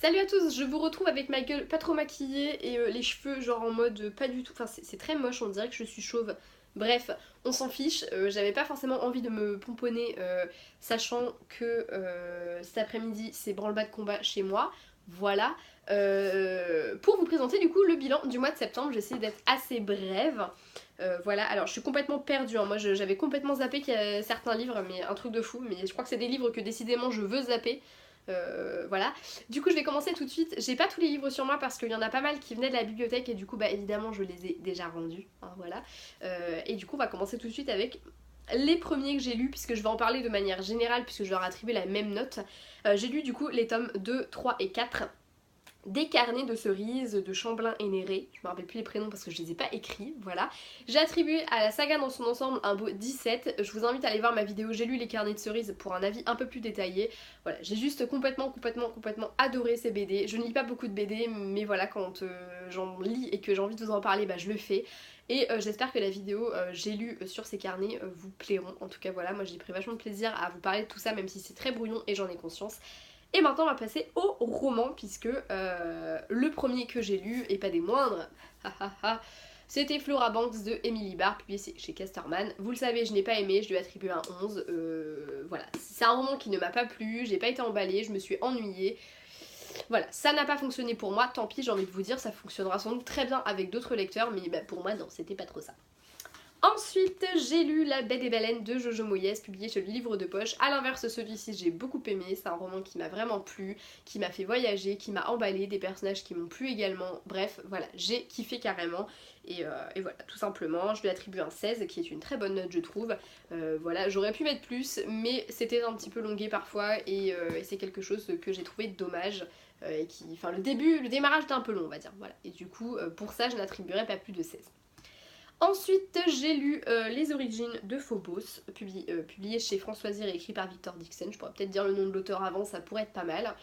Salut à tous, je vous retrouve avec ma gueule pas trop maquillée et les cheveux genre en mode pas du tout, enfin c'est très moche, on dirait que je suis chauve. Bref, on s'en fiche, j'avais pas forcément envie de me pomponner sachant que cet après-midi c'est branle-bas de combat chez moi. Voilà, pour vous présenter du coup le bilan du mois de septembre, j'essaie d'être assez brève. Voilà, alors je suis complètement perdue, hein. Moi j'avais complètement zappé qu'il y a certains livres, mais un truc de fou, mais je crois que c'est des livres que décidément je veux zapper. Voilà. Du coup je vais commencer tout de suite. J'ai pas tous les livres sur moi parce qu'il y en a pas mal qui venaient de la bibliothèque et du coup bah évidemment je les ai déjà rendus, hein, voilà. Et du coup on va commencer tout de suite avec les premiers que j'ai lus puisque je vais en parler de manière générale puisque je leur ai attribué la même note. J'ai lu du coup les tomes 2, 3 et 4 des carnets de cerises de Chamblin et Néré, je me rappelle plus les prénoms parce que je les ai pas écrits, voilà. J'ai attribué à la saga dans son ensemble un beau 17, je vous invite à aller voir ma vidéo J'ai lu les carnets de cerises pour un avis un peu plus détaillé. Voilà, j'ai juste complètement adoré ces BD, je ne lis pas beaucoup de BD mais voilà quand j'en lis et que j'ai envie de vous en parler bah je le fais. Et j'espère que la vidéo j'ai lu sur ces carnets vous plairont, en tout cas voilà, moi j'ai pris vachement de plaisir à vous parler de tout ça même si c'est très brouillon et j'en ai conscience. Et maintenant on va passer au roman puisque le premier que j'ai lu, et pas des moindres, c'était Flora Banks de Emily Barr, publié chez Casterman. Vous le savez, je n'ai pas aimé, je lui ai attribué un 11. Voilà, c'est un roman qui ne m'a pas plu, j'ai pas été emballée, je me suis ennuyée. Voilà, ça n'a pas fonctionné pour moi, tant pis, j'ai envie de vous dire, ça fonctionnera sans doute très bien avec d'autres lecteurs, mais bah, pour moi non, c'était pas trop ça. Ensuite, j'ai lu La Bête et Baleine de Jojo Moyes, publié chez le Livre de Poche. A l'inverse, celui-ci, j'ai beaucoup aimé. C'est un roman qui m'a vraiment plu, qui m'a fait voyager, qui m'a emballé, des personnages qui m'ont plu également. Bref, voilà, j'ai kiffé carrément. Et voilà, tout simplement, je lui attribue un 16, qui est une très bonne note, je trouve. Voilà, j'aurais pu mettre plus, mais c'était un petit peu longué parfois, et c'est quelque chose que j'ai trouvé dommage. Et qui, enfin, le démarrage était un peu long, on va dire. Voilà, et du coup, pour ça, je n'attribuerai pas plus de 16. Ensuite, j'ai lu Les Origines de Phobos, publié chez Françoisir et écrit par Victor Dixon. Je pourrais peut-être dire le nom de l'auteur avant, ça pourrait être pas mal.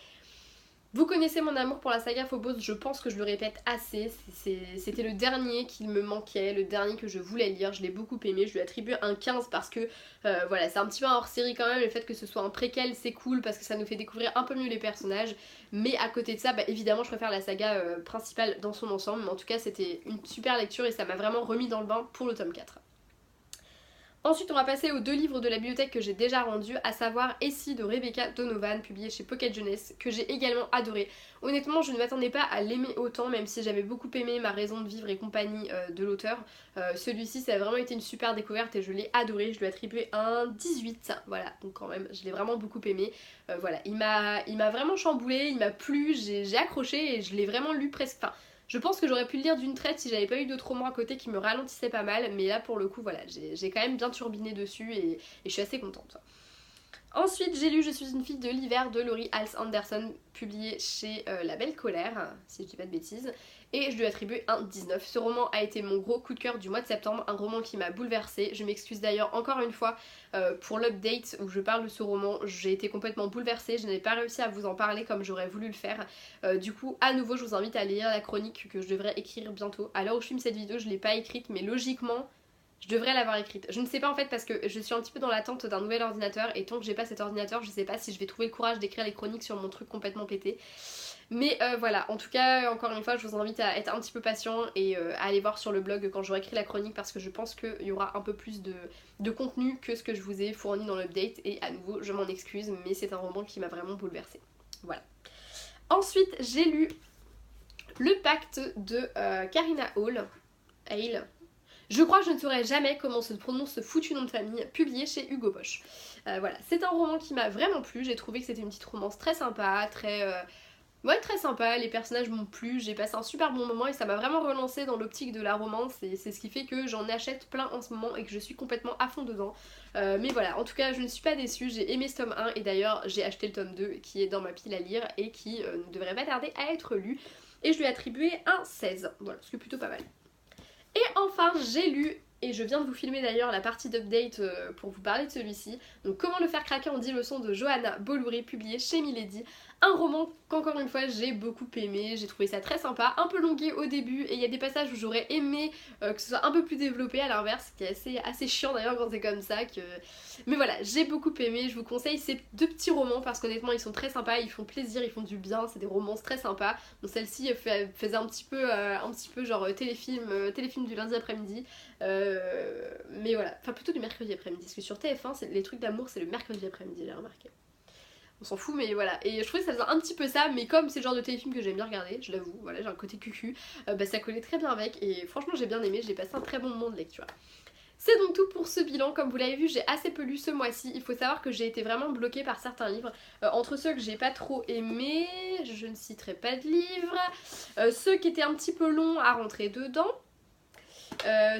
Vous connaissez mon amour pour la saga Phobos, je pense que je le répète assez. C'était le dernier qu'il me manquait, le dernier que je voulais lire. Je l'ai beaucoup aimé, je lui attribue un 15 parce que voilà, c'est un petit peu un hors-série quand même. Le fait que ce soit un préquel, c'est cool parce que ça nous fait découvrir un peu mieux les personnages. Mais à côté de ça, bah, évidemment, je préfère la saga principale dans son ensemble. Mais en tout cas, c'était une super lecture et ça m'a vraiment remis dans le bain pour le tome 4. Ensuite, on va passer aux deux livres de la bibliothèque que j'ai déjà rendus, à savoir Essie de Rebecca Donovan, publié chez Pocket Jeunesse, que j'ai également adoré. Honnêtement, je ne m'attendais pas à l'aimer autant, même si j'avais beaucoup aimé Ma raison de vivre et compagnie de l'auteur. Celui-ci, ça a vraiment été une super découverte et je l'ai adoré. Je lui ai attribué un 18, voilà, donc quand même, je l'ai vraiment beaucoup aimé. Voilà, il m'a vraiment chamboulé, il m'a plu, j'ai accroché et je l'ai vraiment lu presque... Enfin, je pense que j'aurais pu le lire d'une traite si j'avais pas eu d'autres romans à côté qui me ralentissaient pas mal, mais là pour le coup voilà, j'ai quand même bien turbiné dessus et je suis assez contente. Ensuite j'ai lu Je suis une fille de l'hiver de Laurie Hals Anderson, publié chez La Belle Colère, si je dis pas de bêtises, et je lui attribue un 19. Ce roman a été mon gros coup de cœur du mois de septembre, un roman qui m'a bouleversée. Je m'excuse d'ailleurs encore une fois pour l'update où je parle de ce roman, j'ai été complètement bouleversée, je n'ai pas réussi à vous en parler comme j'aurais voulu le faire. Du coup, à nouveau, je vous invite à lire la chronique que je devrais écrire bientôt. À l'heure où je filme cette vidéo, je l'ai pas écrite, mais logiquement, je devrais l'avoir écrite. Je ne sais pas en fait parce que je suis un petit peu dans l'attente d'un nouvel ordinateur et tant que j'ai pas cet ordinateur, je sais pas si je vais trouver le courage d'écrire les chroniques sur mon truc complètement pété. Mais voilà, en tout cas, encore une fois, je vous invite à être un petit peu patient et à aller voir sur le blog quand j'aurai écrit la chronique parce que je pense qu'il y aura un peu plus de contenu que ce que je vous ai fourni dans l'update et à nouveau, je m'en excuse, mais c'est un roman qui m'a vraiment bouleversée. Voilà. Ensuite, j'ai lu Le Pacte de Karina Hale. Je crois que je ne saurais jamais comment se prononce ce foutu nom de famille, publié chez Hugo Boss. Voilà, c'est un roman qui m'a vraiment plu, j'ai trouvé que c'était une petite romance très sympa, très sympa, les personnages m'ont plu, j'ai passé un super bon moment et ça m'a vraiment relancé dans l'optique de la romance et c'est ce qui fait que j'en achète plein en ce moment et que je suis complètement à fond dedans. Mais voilà, en tout cas je ne suis pas déçue, j'ai aimé ce tome 1 et d'ailleurs j'ai acheté le tome 2 qui est dans ma pile à lire et qui ne devrait pas tarder à être lu et je lui ai attribué un 16, voilà, ce qui est plutôt pas mal. Et enfin j'ai lu, et je viens de vous filmer d'ailleurs la partie d'update pour vous parler de celui-ci, donc Comment le faire craquer en 10 leçons de Johanna Bolouri, publié chez Milady, Un roman qu'encore une fois j'ai beaucoup aimé, j'ai trouvé ça très sympa, un peu longué au début et il y a des passages où j'aurais aimé que ce soit un peu plus développé à l'inverse, ce qui est assez chiant d'ailleurs quand c'est comme ça. Mais voilà, j'ai beaucoup aimé, je vous conseille ces deux petits romans parce qu'honnêtement ils sont très sympas, ils font plaisir, ils font du bien, c'est des romances très sympas. Donc celle-ci faisait un petit peu genre téléfilm du lundi après-midi. Mais voilà, enfin plutôt du mercredi après-midi, parce que sur TF1 les trucs d'amour c'est le mercredi après-midi, j'ai remarqué. On s'en fout mais voilà, et je trouvais que ça faisait un petit peu ça, mais comme c'est le genre de téléfilm que j'aime bien regarder, je l'avoue, voilà, j'ai un côté cucu, bah ça collait très bien avec et franchement j'ai bien aimé, j'ai passé un très bon moment de lecture. C'est donc tout pour ce bilan, comme vous l'avez vu j'ai assez peu lu ce mois-ci, il faut savoir que j'ai été vraiment bloquée par certains livres, entre ceux que j'ai pas trop aimés, je ne citerai pas de livres, ceux qui étaient un petit peu longs à rentrer dedans,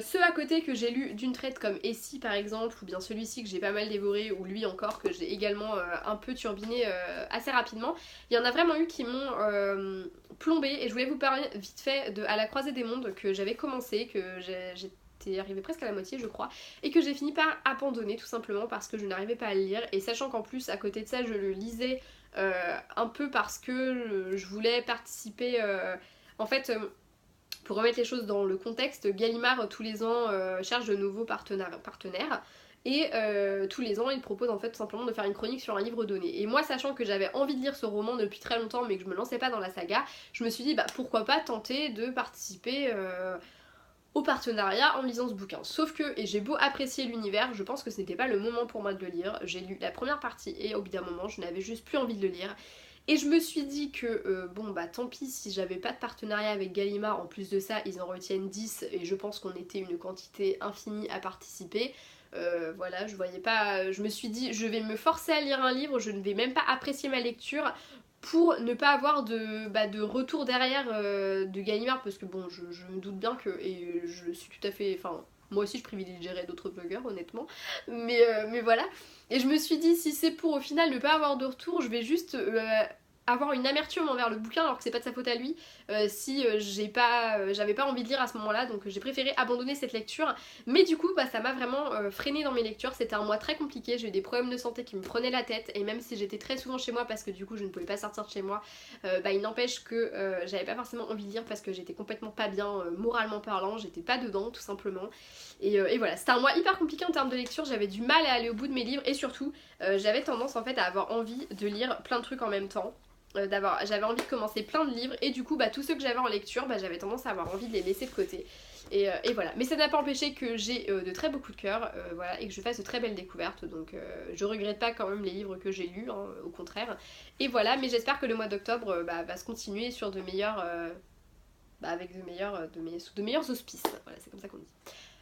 ceux à côté que j'ai lu d'une traite comme Essie par exemple, ou bien celui-ci que j'ai pas mal dévoré, ou lui encore que j'ai également un peu turbiné assez rapidement, il y en a vraiment eu qui m'ont plombé et je voulais vous parler vite fait de À la croisée des mondes que j'avais commencé, que j'étais arrivée presque à la moitié je crois, et que j'ai fini par abandonner tout simplement parce que je n'arrivais pas à le lire, et sachant qu'en plus à côté de ça je le lisais un peu parce que je voulais participer en fait pour remettre les choses dans le contexte, Gallimard tous les ans cherche de nouveaux partenaires et tous les ans il propose en fait tout simplement de faire une chronique sur un livre donné. Et moi sachant que j'avais envie de lire ce roman depuis très longtemps mais que je me lançais pas dans la saga, je me suis dit bah pourquoi pas tenter de participer au partenariat en lisant ce bouquin. Sauf que, et j'ai beau apprécier l'univers, je pense que ce n'était pas le moment pour moi de le lire. J'ai lu la première partie et au bout d'un moment je n'avais juste plus envie de le lire. Et je me suis dit que bon bah tant pis si j'avais pas de partenariat avec Gallimard, en plus de ça ils en retiennent 10 et je pense qu'on était une quantité infinie à participer. Voilà, je voyais pas, je me suis dit je vais me forcer à lire un livre, je ne vais même pas apprécier ma lecture pour ne pas avoir de retour derrière de Gallimard, parce que bon je me doute bien que, et je suis tout à fait, enfin moi aussi je privilégierais d'autres blogueurs honnêtement, mais voilà. Et je me suis dit si c'est pour au final ne pas avoir de retour, je vais juste avoir une amertume envers le bouquin alors que c'est pas de sa faute à lui si j'avais pas envie de lire à ce moment-là, donc j'ai préféré abandonner cette lecture. Mais du coup bah ça m'a vraiment freiné dans mes lectures, c'était un mois très compliqué, j'ai eu des problèmes de santé qui me prenaient la tête et même si j'étais très souvent chez moi parce que du coup je ne pouvais pas sortir de chez moi, bah il n'empêche que j'avais pas forcément envie de lire parce que j'étais complètement pas bien moralement parlant, j'étais pas dedans tout simplement. Et voilà, c'était un mois hyper compliqué en termes de lecture, j'avais du mal à aller au bout de mes livres et surtout j'avais tendance en fait à avoir envie de lire plein de trucs en même temps. J'avais envie de commencer plein de livres et du coup bah tous ceux que j'avais en lecture bah j'avais tendance à avoir envie de les laisser de côté et voilà, mais ça n'a pas empêché que j'ai de très beaux coups de cœur voilà, et que je fasse de très belles découvertes, donc je regrette pas quand même les livres que j'ai lus hein, au contraire, et voilà. Mais j'espère que le mois d'octobre va se continuer sur de meilleurs avec sous de meilleurs auspices, voilà c'est comme ça qu'on dit.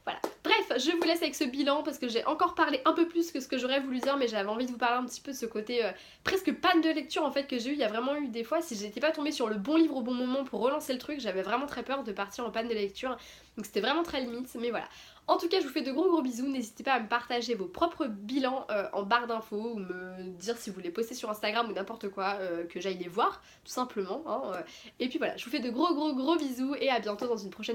Voilà. Bref, je vous laisse avec ce bilan parce que j'ai encore parlé un peu plus que ce que j'aurais voulu dire, mais j'avais envie de vous parler un petit peu de ce côté presque panne de lecture en fait que j'ai eu. Il y a vraiment eu des fois, si j'étais pas tombée sur le bon livre au bon moment pour relancer le truc, j'avais vraiment très peur de partir en panne de lecture. Donc c'était vraiment très limite, mais voilà. En tout cas, je vous fais de gros bisous. N'hésitez pas à me partager vos propres bilans en barre d'infos ou me dire si vous voulez poster sur Instagram ou n'importe quoi, que j'aille les voir, tout simplement. Hein. Et puis voilà, je vous fais de gros bisous et à bientôt dans une prochaine